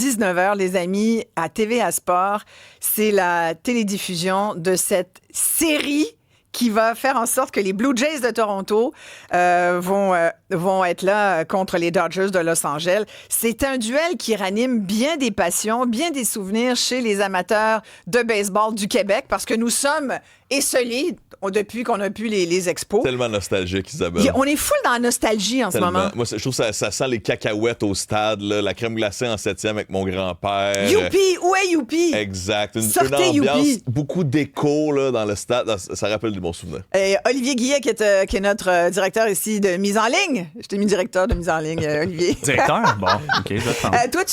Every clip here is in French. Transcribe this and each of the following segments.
19h, les amis, à TVA Sport. C'est la télédiffusion de cette série qui va faire en sorte que les Blue Jays de Toronto vont être là contre les Dodgers de Los Angeles. C'est un duel qui ranime bien des passions, bien des souvenirs chez les amateurs de baseball du Québec, parce que nous sommes esselés depuis qu'on a pu les expos. Tellement nostalgique, Isabelle. On est full dans la nostalgie en ce moment. Moi, je trouve que ça sent les cacahuètes au stade, là, la crème glacée en 7e avec mon grand-père. Youpi! Où est Youpi? Exact. Une Sortez ambiance, Youpi. beaucoup d'écho là, dans le stade. Ça rappelle des bons souvenirs. Olivier Guillet, qui est notre directeur ici de mise en ligne. Je t'ai mis directeur de mise en ligne, Olivier. Directeur? Bon, OK, je vais te prendre. Toi,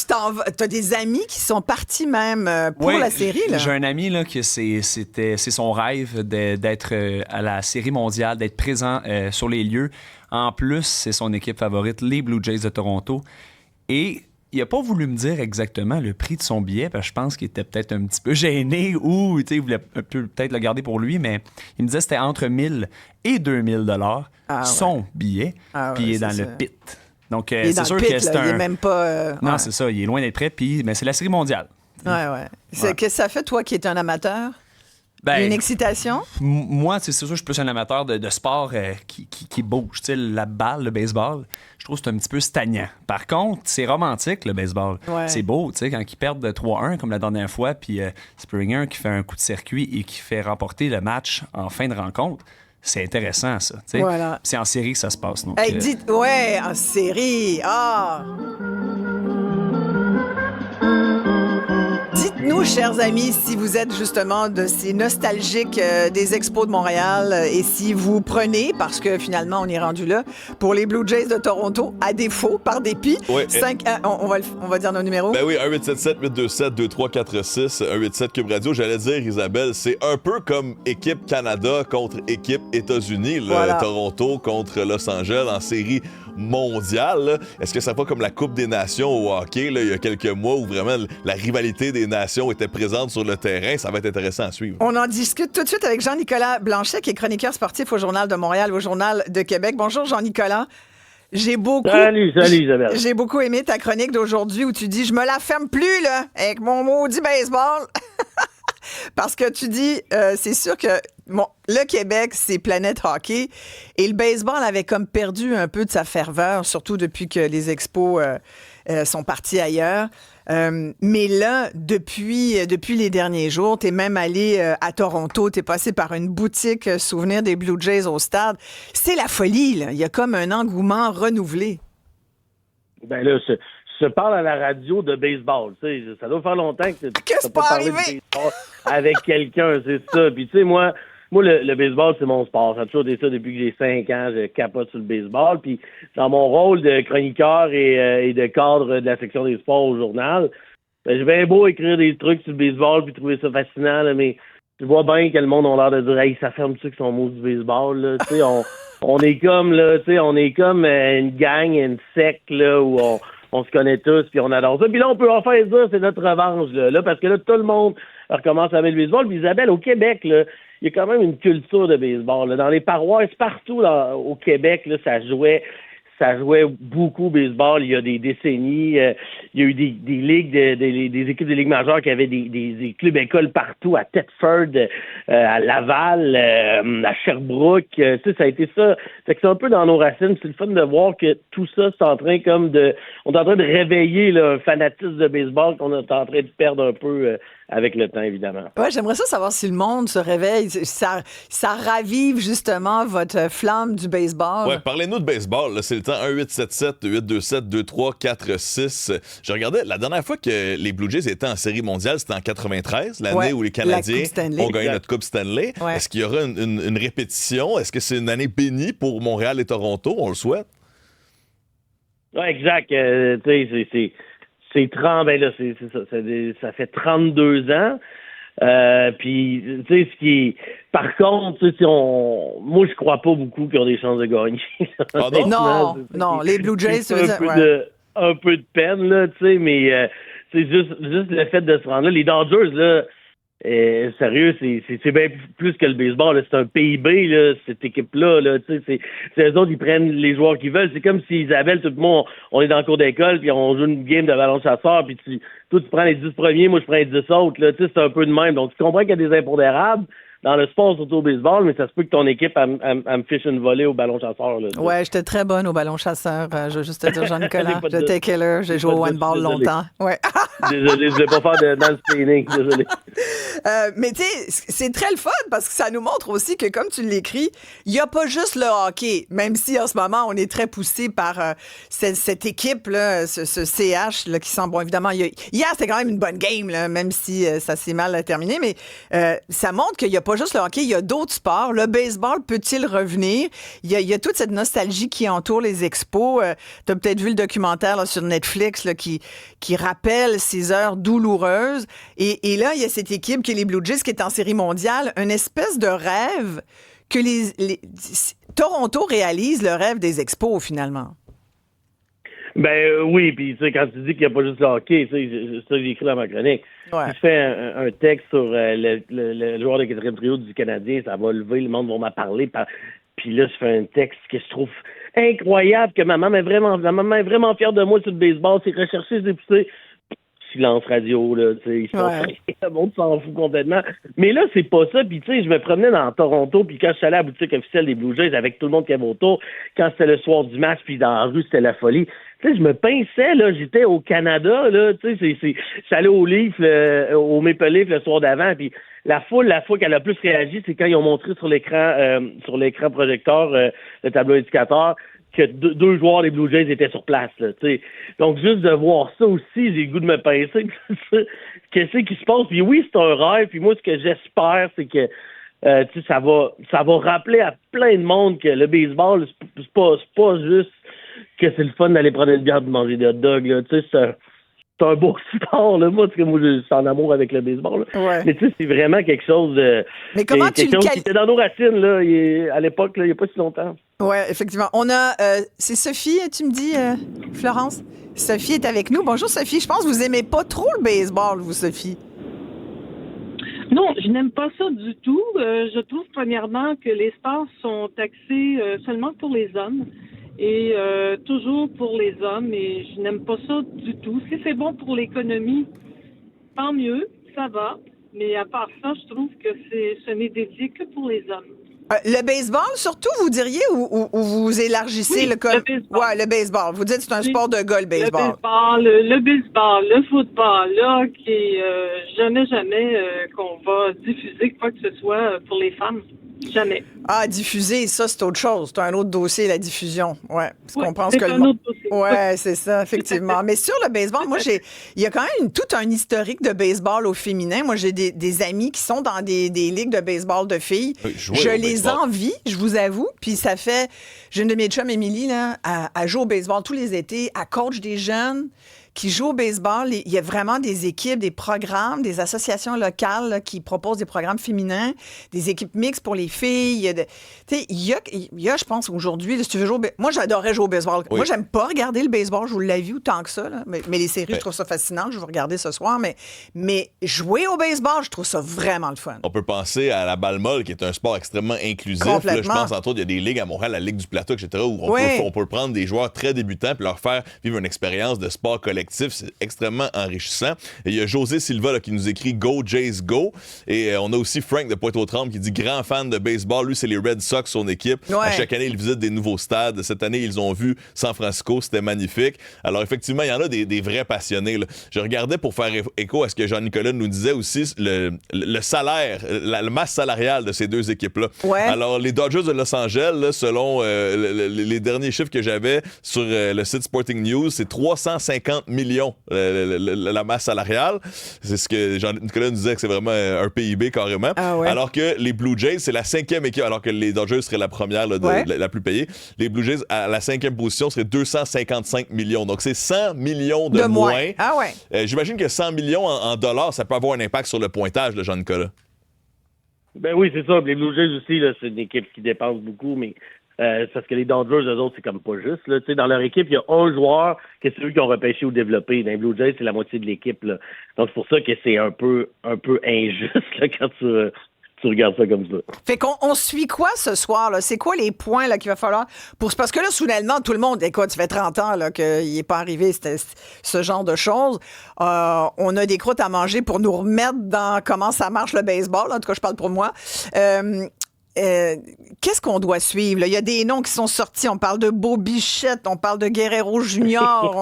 t'as des amis qui sont partis même pour la série, là. J'ai un ami, là, que c'est son rêve d'être à la série mondiale, d'être présent sur les lieux. En plus, c'est son équipe favorite, les Blue Jays de Toronto. Et il n'a pas voulu me dire exactement le prix de son billet, parce que je pense qu'il était peut-être un petit peu gêné ou il voulait peut-être le garder pour lui, mais il me disait que c'était entre 1000 et 2000 dollars son billet, puis il est dans le pit. Donc, c'est sûr que c'est un... Il est même pas... Non, c'est ça, il est loin d'être prêt, mais c'est la série mondiale. Qu'est-ce que ça fait, toi, qui es un amateur? Une excitation? Moi, c'est sûr, je suis plus un amateur de sport qui bouge. Tu sais, la balle, le baseball, je trouve que c'est un petit peu stagnant. Par contre, c'est romantique, le baseball. Ouais. C'est beau, tu sais, quand ils perdent de 3-1, comme la dernière fois, puis Springer qui fait un coup de circuit et qui fait remporter le match en fin de rencontre. C'est intéressant, ça. Tu sais. Voilà. C'est en série que ça se passe. Donc, en série. Dites-nous, chers amis, si vous êtes justement de ces nostalgiques des Expos de Montréal et si vous prenez, parce que finalement, on est rendu là, pour les Blue Jays de Toronto, à défaut, par dépit. Oui, on va dire nos numéros. Ben oui, 1-877-827-2346, 187 Cube Radio. J'allais dire, Isabelle, c'est un peu comme équipe Canada contre équipe États-Unis, voilà. Toronto contre Los Angeles en série mondiale. Là. Est-ce que ça va comme la Coupe des Nations au hockey, là, il y a quelques mois, où vraiment la rivalité des nations était présente sur le terrain? Ça va être intéressant à suivre. On en discute tout de suite avec Jean-Nicolas Blanchet, qui est chroniqueur sportif au Journal de Montréal, au Journal de Québec. Bonjour, Jean-Nicolas. Salut, Isabelle. J'ai beaucoup aimé ta chronique d'aujourd'hui où tu dis « Je me la ferme plus, là, avec mon maudit baseball. » Parce que tu dis, c'est sûr que le Québec, c'est planète hockey. Et le baseball avait comme perdu un peu de sa ferveur, surtout depuis que les expos sont partis ailleurs. Mais là, depuis les derniers jours, t'es même allé à Toronto, t'es passé par une boutique souvenir des Blue Jays au stade. C'est la folie, là. Il y a comme un engouement renouvelé. Ben là, je parle à la radio de baseball. Tu sais, ça doit faire longtemps que tu Qu'est-ce n'as pas parlé de baseball avec quelqu'un, c'est ça. Puis tu sais, moi le baseball, c'est mon sport. Ça a toujours été ça depuis que j'ai 5 ans. Je capote sur le baseball. Puis dans mon rôle de chroniqueur et de cadre de la section des sports au journal, ben, j'ai bien beau écrire des trucs sur le baseball puis trouver ça fascinant, là, mais tu vois bien que le monde a l'air de dire « Hey, ça ferme-tu avec son mot du baseball? » là. Tu sais, on est comme là, tu sais, on est comme une gang, une secte là, où on se connaît tous, puis on adore ça. Puis là, on peut enfin dire c'est notre revanche, là, parce que là, tout le monde recommence à aimer le baseball. Puis Isabelle, au Québec, là, il y a quand même une culture de baseball. Là. Dans les paroisses, partout au Québec, là, ça jouait beaucoup au baseball il y a des décennies. Il y a eu des ligues, des équipes de ligues majeures qui avaient des clubs écoles partout, à Thetford, à Laval, à Sherbrooke. Tu sais, ça a été ça. Fait que c'est un peu dans nos racines. C'est le fun de voir que tout ça, c'est en train on est en train de réveiller là, un fanatisme de baseball qu'on est en train de perdre un peu avec le temps, évidemment. Ouais, j'aimerais ça savoir si le monde se réveille. Ça ravive justement votre flamme du baseball. Ouais, parlez-nous de baseball. Là, c'est le temps 1-877-827-2346. Je regardais, la dernière fois que les Blue Jays étaient en série mondiale, c'était en 93, l'année où les Canadiens ont gagné notre Coupe Stanley. Ouais. Est-ce qu'il y aura une répétition? Est-ce que c'est une année bénie pour Montréal et Toronto? On le souhaite. Ouais, exact. Tu sais, c'est 30, ben là, c'est ça. Ça fait 32 ans. Puis, tu sais, ce qui est... Par contre, tu sais, moi, je crois pas beaucoup qu'ils ont des chances de gagner. Non, les Blue Jays, c'est un peu de peine, là, tu sais, mais c'est juste le fait de se rendre là. Les Dodgers, là, Sérieux, c'est bien plus que le baseball. Là. C'est un PIB, là, cette équipe-là. Là, c'est eux autres, ils prennent les joueurs qu'ils veulent. C'est comme si Isabelle, tout le monde, on est dans le cours d'école, puis on joue une game de ballon chasseur, puis toi, tu prends les 10 premiers, moi, je prends les 10 autres. Là, c'est un peu de même. Donc, tu comprends qu'il y a des impondérables dans le sport, surtout au baseball, mais ça se peut que ton équipe me fiche une volée au ballon chasseur. Là, ouais, j'étais très bonne au ballon chasseur. Je veux juste te dire, Jean-Nicolas, j'étais killer. J'ai joué au handball longtemps. Ouais. Désolé, je ne vais pas faire de mansplaining. Désolé. Mais tu sais, c'est très le fun parce que ça nous montre aussi que, comme tu l'écris, il n'y a pas juste le hockey, même si en ce moment, on est très poussé par cette équipe-là, ce CH là, qui sent, bon, évidemment, hier, c'était quand même une bonne game, là, même si ça s'est mal terminé, mais ça montre qu'il n'y a pas juste le hockey, il y a d'autres sports. Le baseball peut-il revenir? Il y a toute cette nostalgie qui entoure les expos. Tu as peut-être vu le documentaire là, sur Netflix là, qui rappelle ces heures douloureuses. Et là, il y a cette équipe qui est les Blue Jays, qui est en série mondiale, une espèce de rêve que Toronto réalise, le rêve des expos, finalement. Ben oui, puis tu sais, quand tu dis qu'il n'y a pas juste le hockey, c'est ça que j'ai écrit dans ma chronique. Ouais. Si je fais un texte sur le joueur de quatrième trio du Canadien, ça va lever, le monde va m'en parler. Puis là, je fais un texte que je trouve incroyable, que ma maman est vraiment fière de moi sur le baseball, c'est recherché, c'est poussé. Silence radio, là, tu sais, le monde s'en fout complètement. Mais là, c'est pas ça, puis tu sais, je me promenais dans Toronto, puis quand je suis allé à la boutique officielle des Blue Jays avec tout le monde qui avait autour, quand c'était le soir du match, puis dans la rue, c'était la folie. Tu sais, je me pinçais, là, j'étais au Canada, là, tu sais, j'allais au Leaf, au Maple Leaf le soir d'avant, puis la fois qu'elle a plus réagi, c'est quand ils ont montré sur l'écran projecteur, le tableau indicateur, que deux joueurs des Blue Jays étaient sur place, là, tu sais. Donc, juste de voir ça aussi, j'ai le goût de me pincer. Qu'est-ce qui se passe? Puis oui, c'est un rêve, puis moi, ce que j'espère, c'est que tu sais, ça va rappeler à plein de monde que le baseball, c'est pas juste que c'est le fun d'aller prendre une bière et de manger des hot dogs, là, tu sais, c'est un beau sport, là, moi, parce que moi, je suis en amour avec le baseball, là. Ouais. Mais tu sais, c'est vraiment quelque chose de... Mais comment tu le qui était dans nos racines, là, à l'époque, là, il n'y a pas si longtemps. Oui, effectivement. On a... c'est Sophie, tu me dis, Florence? Sophie est avec nous. Bonjour, Sophie. Je pense que vous aimez pas trop le baseball, vous, Sophie. Non, je n'aime pas ça du tout. Je trouve, premièrement, que les sports sont taxés seulement pour les hommes et toujours pour les hommes, et je n'aime pas ça du tout. Si c'est bon pour l'économie, tant mieux, ça va. Mais à part ça, je trouve que ce n'est dédié que pour les hommes. Le baseball, surtout, vous diriez, ou vous élargissez le baseball. Ouais, le baseball. Vous dites que c'est un sport de gars, le baseball. Le baseball, le football, le hockey, jamais qu'on va diffuser quoi que ce soit pour les femmes. Jamais. Ah, diffuser, ça, c'est autre chose. C'est un autre dossier, la diffusion. Ouais. Parce qu'on pense que un autre dossier. Ouais, c'est ça, effectivement. Mais sur le baseball, moi, il y a quand même tout un historique de baseball au féminin. Moi, j'ai des amis qui sont dans des ligues de baseball de filles. Je les envie, je vous avoue. Puis ça fait... J'ai une de mes chums, Émilie, là, elle joue au baseball tous les étés. Elle coach des jeunes qui jouent au baseball. Il y a vraiment des équipes, des programmes, des associations locales là, qui proposent des programmes féminins, des équipes mixtes pour les filles. Il y a, je pense, aujourd'hui, si tu veux jouer moi, j'adorais jouer au baseball. Oui. Moi, j'aime pas regarder le baseball, je vous l'ai vu autant que ça. Là. Mais les séries, je trouve ça fascinant. Je vais regarder ce soir. Mais jouer au baseball, je trouve ça vraiment le fun. On peut penser à la balle molle, qui est un sport extrêmement inclusif. Là, je pense, entre autres, il y a des ligues à Montréal, la Ligue du Plateau, etc., où on peut prendre des joueurs très débutants et leur faire vivre une expérience de sport collectif. C'est extrêmement enrichissant. Et il y a José Silva là, qui nous écrit « Go Jays, go ». Et on a aussi Frank de Pointe-aux-Trembles qui dit « Grand fan de baseball ». Lui, c'est les Red Sox, son équipe. Ouais. À chaque année, ils visitent des nouveaux stades. Cette année, ils ont vu San Francisco. C'était magnifique. Alors, effectivement, il y en a des vrais passionnés. Là. Je regardais pour faire écho à ce que Jean-Nicolas nous disait aussi, le salaire, la masse salariale de ces deux équipes-là. Ouais. Alors, les Dodgers de Los Angeles, là, selon les derniers chiffres que j'avais sur le site Sporting News, c'est 350 millions la masse salariale. C'est ce que Jean-Nicolas nous disait, que c'est vraiment un PIB carrément. Ah ouais. Alors que les Blue Jays, c'est la 5e équipe, alors que les Dodgers seraient la première là, la plus payée. Les Blue Jays, à la 5e position, seraient 255 millions. Donc, c'est 100 millions de moins. Ah ouais. J'imagine que 100 millions en dollars, ça peut avoir un impact sur le pointage, là, Jean-Nicolas. Ben oui, c'est ça. Les Blue Jays aussi, là, c'est une équipe qui dépense beaucoup, mais parce que les Dodgers, eux autres, c'est comme pas juste. Là. Dans leur équipe, il y a un joueur que c'est eux qui ont repêché ou développé. Dans les Blue Jays, c'est la moitié de l'équipe. Là. Donc, c'est pour ça que c'est un peu injuste là, quand tu regardes ça comme ça. Fait qu'on suit quoi ce soir? Là? C'est quoi les points là, qu'il va falloir? Parce que là, soudainement, tout le monde, écoute, ça fait 30 ans là, qu'il n'est pas arrivé ce genre de choses. On a des croûtes à manger pour nous remettre dans comment ça marche le baseball. En tout cas, je parle pour moi. Qu'est-ce qu'on doit suivre? Là? Il y a des noms qui sont sortis. On parle de Beau Bichette, on parle de Guerrero Junior.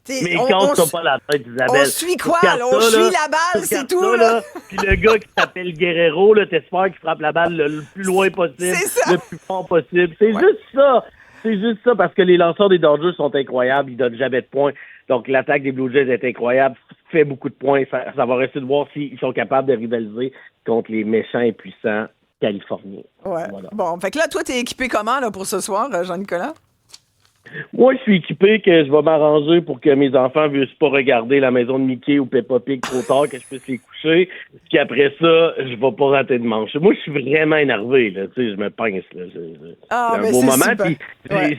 Mais quand on pas la tête, Isabelle. On suit quoi? Là? On suit la balle, c'est tout. Là. Puis le gars qui s'appelle Guerrero, là, t'espères qu'il frappe la balle le plus loin possible, le plus fort possible. C'est juste ça. C'est juste ça, parce que les lanceurs des Dodgers sont incroyables. Ils donnent jamais de points. Donc, l'attaque des Blue Jays est incroyable. Fait beaucoup de points. Ça va rester de voir s'ils sont capables de rivaliser contre les méchants et puissants californien. Ouais. Voilà. Bon, fait que là, toi, t'es équipé comment là, pour ce soir, Jean-Nicolas? Moi, je suis équipé que je vais m'arranger pour que mes enfants ne puissent pas regarder la maison de Mickey ou Peppa Pig trop tard, que je puisse les coucher. Puis après ça, je vais pas rater de manche. Moi, je suis vraiment énervé, là. Tu sais, je me pince, là. C'est un beau moment. Puis,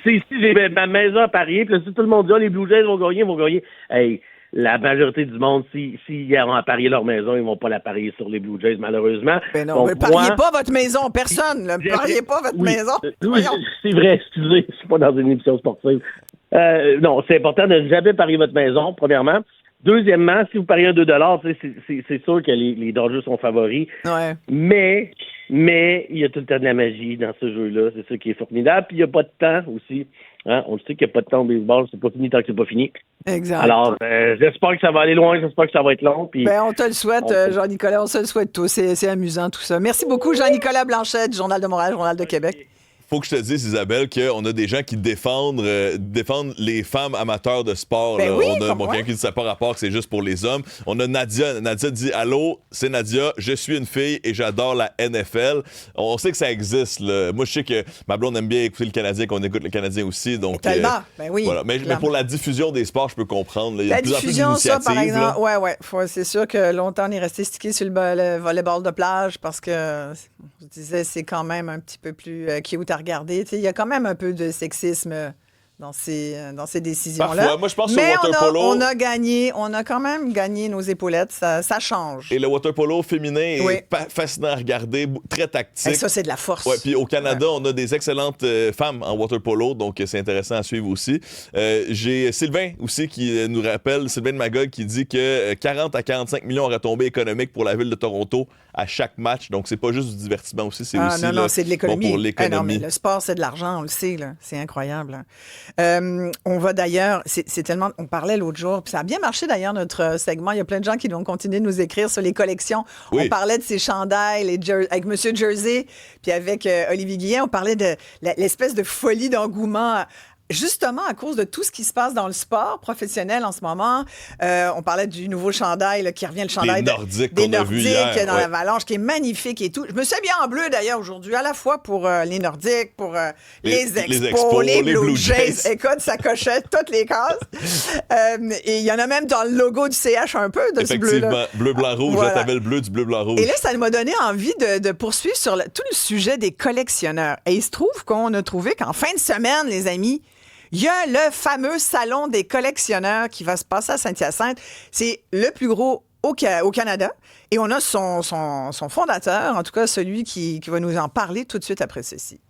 ici, j'ai ma maison à parier. Puis là, si tout le monde dit, les Blue Jays vont gagner. Hey, la majorité du monde, s'ils ont à parier leur maison, ils vont pas la parier sur les Blue Jays, malheureusement. Mais non, donc, pariez pas votre maison, personne. Ne pariez pas votre maison. Oui, c'est vrai, excusez, je suis pas dans une émission sportive. Non, c'est important de ne jamais parier votre maison, premièrement. Deuxièmement, si vous pariez à 2 $, c'est sûr que les Dodgers sont favoris. Ouais. Mais il y a tout le temps de la magie dans ce jeu-là. C'est ça qui est formidable. Puis il n'y a pas de temps aussi. Hein? On le sait qu'il n'y a pas de temps au baseball. C'est pas fini tant que c'est pas fini. Exact. Alors, j'espère que ça va aller loin. J'espère que ça va être long. Puis on te le souhaite, Jean-Nicolas. On se le souhaite tous. C'est amusant tout ça. Merci beaucoup, Jean-Nicolas Blanchet, du Journal de Montréal, Journal de Québec. Faut que je te dise, Isabelle, qu'on a des gens qui défendent les femmes amateurs de sport. Ben oui, on a quelqu'un qui dit ça n'a pas rapport, que c'est juste pour les hommes. On a Nadia. Nadia dit allô, c'est Nadia, je suis une fille et j'adore la NFL. On sait que ça existe. Là. Moi, je sais que ma blonde aime bien écouter le Canadien, qu'on écoute le Canadien aussi. Donc, tellement, ben oui. Voilà. Mais pour la diffusion des sports, je peux comprendre. Là. Il y a la de plus en plus diffusion, ça, par exemple, là. c'est sûr que longtemps, on est resté stické sur le volleyball de plage parce que, je disais, c'est quand même un petit peu plus cute à regarder. Il y a quand même un peu de sexisme dans ces décisions-là. Parfois. Moi, je pense mais au waterpolo. On a quand même gagné nos épaulettes. Ça change. Et le waterpolo féminin est fascinant à regarder, très tactique. Et ça, c'est de la force. Ouais, puis au Canada, on a des excellentes femmes en waterpolo, donc c'est intéressant à suivre aussi. J'ai Sylvain aussi qui nous rappelle, Sylvain de Magog, qui dit que 40 à 45 millions en retombées économiques pour la ville de Toronto à chaque match. Donc, c'est pas juste du divertissement aussi, c'est aussi non, c'est de l'économie. Bon pour l'économie. Non, mais le sport, c'est de l'argent, on le sait. Là. C'est incroyable. On va d'ailleurs, c'est tellement, on parlait l'autre jour, puis ça a bien marché d'ailleurs notre segment. Il y a plein de gens qui vont continuer de nous écrire sur les collections. Oui. On parlait de ces chandails avec Monsieur Jersey, puis avec Olivier Guillen, on parlait de l'espèce de folie d'engouement. Justement, à cause de tout ce qui se passe dans le sport professionnel en ce moment, on parlait du nouveau chandail là, qui revient, le chandail des Nordiques qu'on a vu hier, dans l'Avalanche, qui est magnifique et tout. Je me suis habillée en bleu d'ailleurs aujourd'hui, à la fois pour les Nordiques, pour les Expos, les Blue Jays. Écoute, ça cochait toutes les cases. Et il y en a même dans le logo du CH un peu de ce bleu-là. Effectivement, bleu, blanc, rouge. Voilà. Là, t'avais le bleu du bleu, blanc, rouge. Et là, ça m'a donné envie de poursuivre sur tout le sujet des collectionneurs. Et il se trouve qu'on a trouvé qu'en fin de semaine, les amis, il y a le fameux salon des collectionneurs qui va se passer à Saint-Hyacinthe. C'est le plus gros au Canada. Et on a son fondateur, en tout cas celui qui va nous en parler tout de suite après ceci.